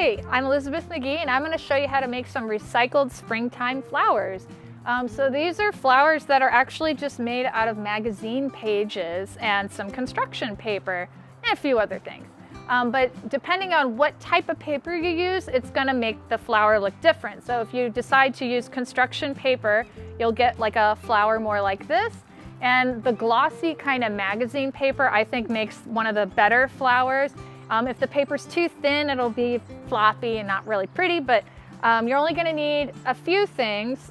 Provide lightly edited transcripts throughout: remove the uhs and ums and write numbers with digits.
Hi, I'm Elizabeth McGhee, and I'm going to show you how to make some recycled springtime flowers. So these are flowers that are actually just made out of magazine pages and some construction paper and a few other things. But depending on what type of paper you use, it's going to make the flower look different. So if you decide to use construction paper, you'll get like a flower more like this. And the glossy kind of magazine paper, I think, makes one of the better flowers. If the paper's too thin, it'll be floppy and not really pretty, but you're only going to need a few things.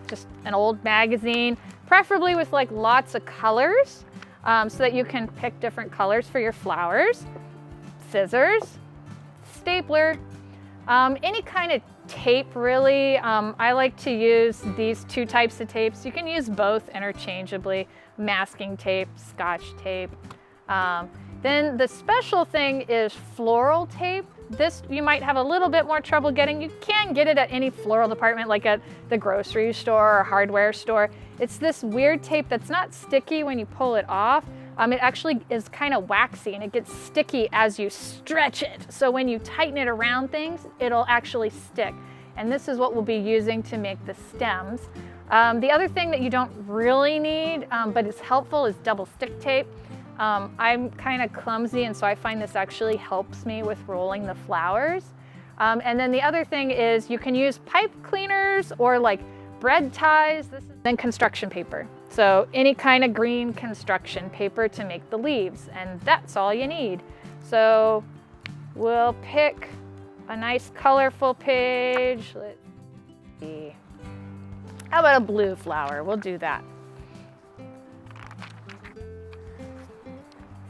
Just an old magazine, preferably with like lots of colors, so that you can pick different colors for your flowers. Scissors, stapler, any kind of tape really. I like to use these two types of tapes. You can use both interchangeably, masking tape, scotch tape. Then the special thing is floral tape. This you might have a little bit more trouble getting. You can get it at any floral department, like at the grocery store or hardware store. It's this weird tape that's not sticky when you pull it off. It actually is kind of waxy and it gets sticky as you stretch it. So when you tighten it around things, it'll actually stick. And this is what we'll be using to make the stems. The other thing that you don't really need, but is helpful, is double stick tape. I'm kind of clumsy, and so I find this actually helps me with rolling the flowers. And then the other thing is you can use pipe cleaners or like bread ties. Then construction paper. So any kind of green construction paper to make the leaves, and that's all you need. So we'll pick a nice colorful page. Let's see. How about a blue flower? We'll do that.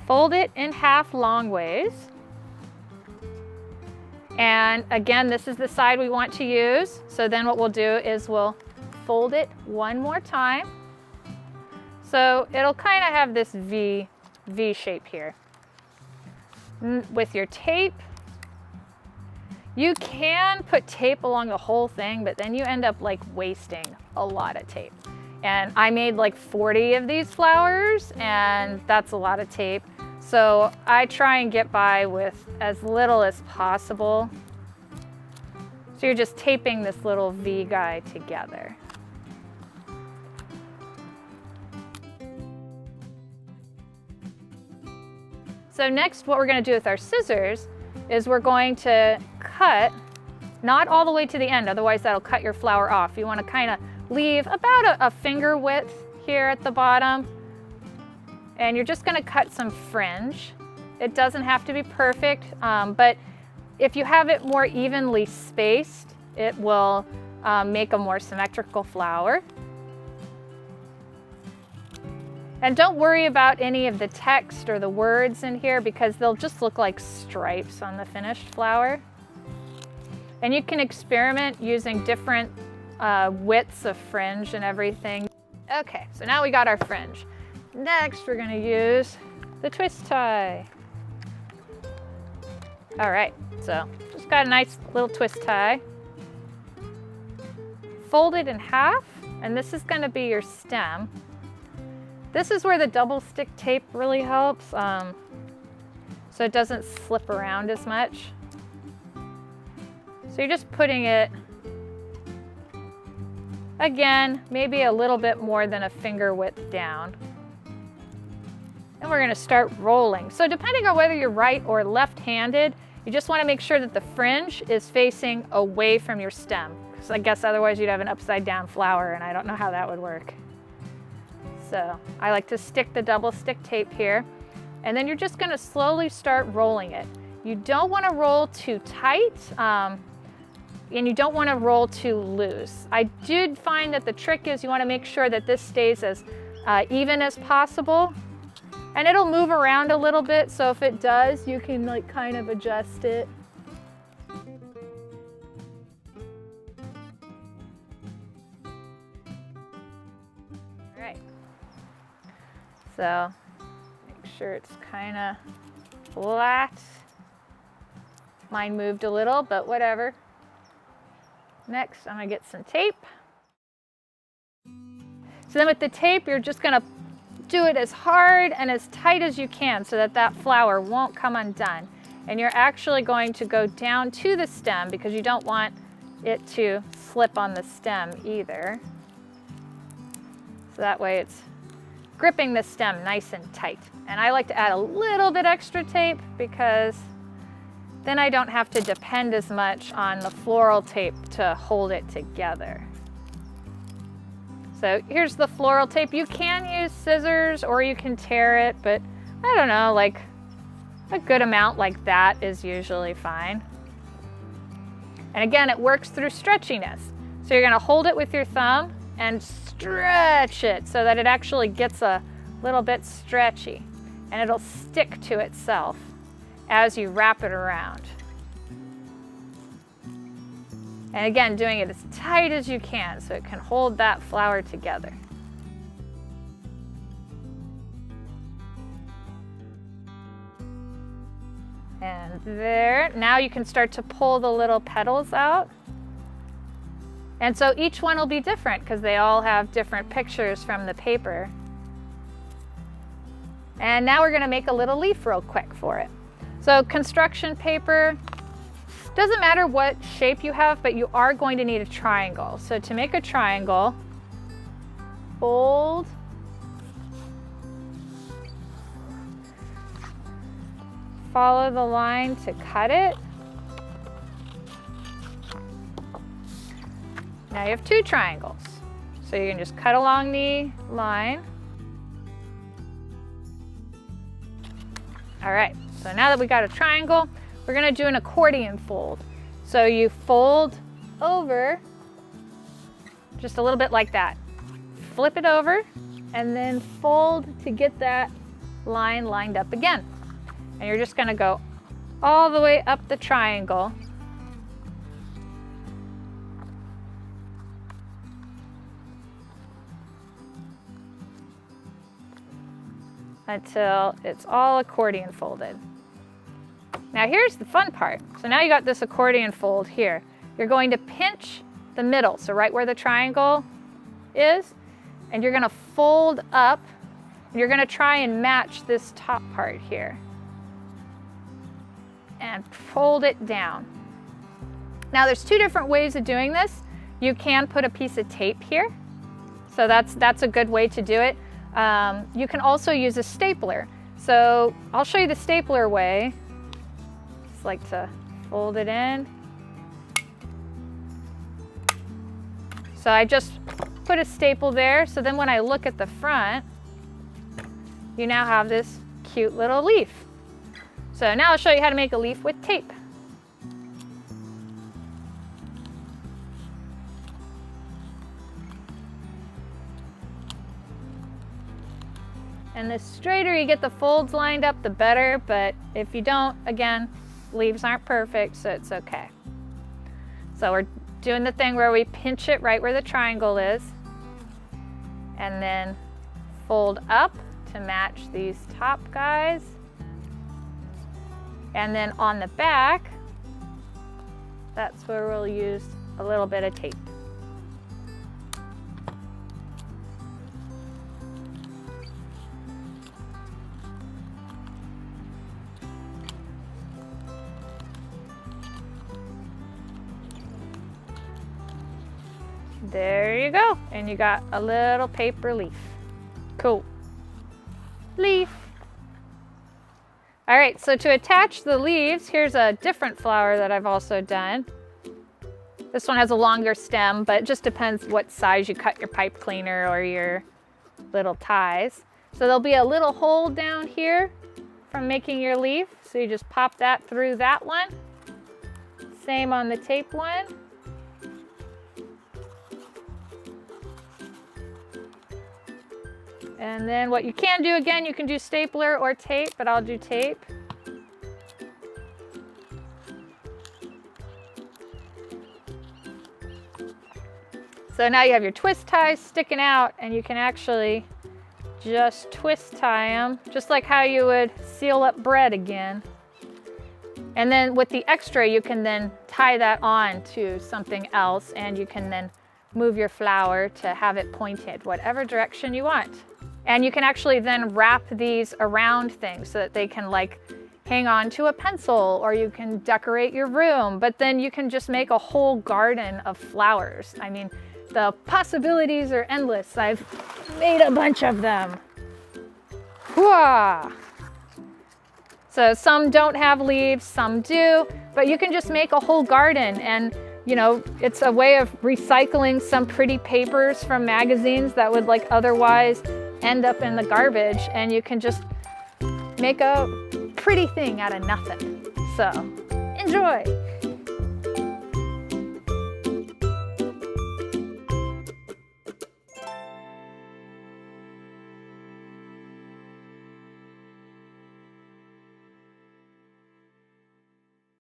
Fold it in half long ways. And again, this is the side we want to use. So then what we'll do is we'll fold it one more time. So it'll kind of have this V shape here. With your tape, you can put tape along the whole thing, but then you end up like wasting a lot of tape. And I made like 40 of these flowers, and that's a lot of tape. So I try and get by with as little as possible. So you're just taping this little V guy together. So next, what we're going to do with our scissors is we're going to cut, not all the way to the end, otherwise that'll cut your flower off. You want to kind of leave about a finger width here at the bottom. And you're just going to cut some fringe. It doesn't have to be perfect, but if you have it more evenly spaced, it will make a more symmetrical flower. And don't worry about any of the text or the words in here, because they'll just look like stripes on the finished flower. And you can experiment using different widths of fringe and everything. Okay, so now we got our fringe. Next, we're going to use the twist tie. All right, so just got a nice little twist tie. Fold it in half, and this is going to be your stem. This is where the double stick tape really helps, so it doesn't slip around as much. So you're just putting it, again, maybe a little bit more than a finger width down. And we're going to start rolling. So depending on whether you're right or left-handed, you just want to make sure that the fringe is facing away from your stem. Because I guess otherwise you'd have an upside-down flower, and I don't know how that would work. So I like to stick the double stick tape here. And then you're just going to slowly start rolling it. You don't want to roll too tight, and you don't want to roll too loose. I did find that the trick is you want to make sure that this stays as even as possible. And it'll move around a little bit, so if it does, you can like kind of adjust it. All right. So make sure it's kind of flat. Mine moved a little, but whatever. Next, I'm gonna get some tape. So then with the tape, you're just gonna do it as hard and as tight as you can so that that flower won't come undone. and you're actually going to go down to the stem because you don't want it to slip on the stem either. So that way it's gripping the stem nice and tight. And I like to add a little bit extra tape because then I don't have to depend as much on the floral tape to hold it together. So here's the floral tape. You can use scissors or you can tear it, but I don't know, like a good amount like that is usually fine. And again, it works through stretchiness. So you're gonna hold it with your thumb and stretch it so that it actually gets a little bit stretchy, and it'll stick to itself as you wrap it around. And again, doing it as tight as you can so it can hold that flower together. And there, now you can start to pull the little petals out. And so each one will be different because they all have different pictures from the paper. And now we're gonna make a little leaf real quick for it. So construction paper, doesn't matter what shape you have, but you are going to need a triangle. So to make a triangle, fold, follow the line to cut it. Now you have two triangles. So you can just cut along the line. All right, so now that we got a triangle, we're gonna do an accordion fold. So you fold over just a little bit like that. Flip it over and then fold to get that line lined up again. And you're just gonna go all the way up the triangle until it's all accordion folded. Now here's the fun part. So now you got this accordion fold here. You're going to pinch the middle, so right where the triangle is, and you're gonna fold up, and you're gonna try and match this top part here. And fold it down. Now there's two different ways of doing this. You can put a piece of tape here. So that's a good way to do it. You can also use a stapler. So I'll show you the stapler way. Just like to fold it in. So I just put a staple there. So then when I look at the front, you now have this cute little leaf. So now I'll show you how to make a leaf with tape. And the straighter you get the folds lined up, the better, but if you don't, again, leaves aren't perfect, so it's okay. So we're doing the thing where we pinch it right where the triangle is, and then fold up to match these top guys. And then on the back, that's where we'll use a little bit of tape. There you go, and you got a little paper leaf. Cool. Leaf. All right, so to attach the leaves, here's a different flower that I've also done. This one has a longer stem, but it just depends what size you cut your pipe cleaner or your little ties. So there'll be a little hole down here from making your leaf. So you just pop that through that one. Same on the tape one. And then what you can do, again, you can do stapler or tape, but I'll do tape. So now you have your twist ties sticking out, and you can actually just twist tie them, just like how you would seal up bread again. And then with the extra, you can then tie that on to something else, and you can then move your flower to have it pointed, whatever direction you want. And you can actually then wrap these around things so that they can like hang on to a pencil, or you can decorate your room, but then you can just make a whole garden of flowers. I mean, the possibilities are endless. I've made a bunch of them. Hooah! So some don't have leaves, some do, but you can just make a whole garden, and you know, it's a way of recycling some pretty papers from magazines that would like otherwise end up in the garbage, and you can just make a pretty thing out of nothing. So enjoy!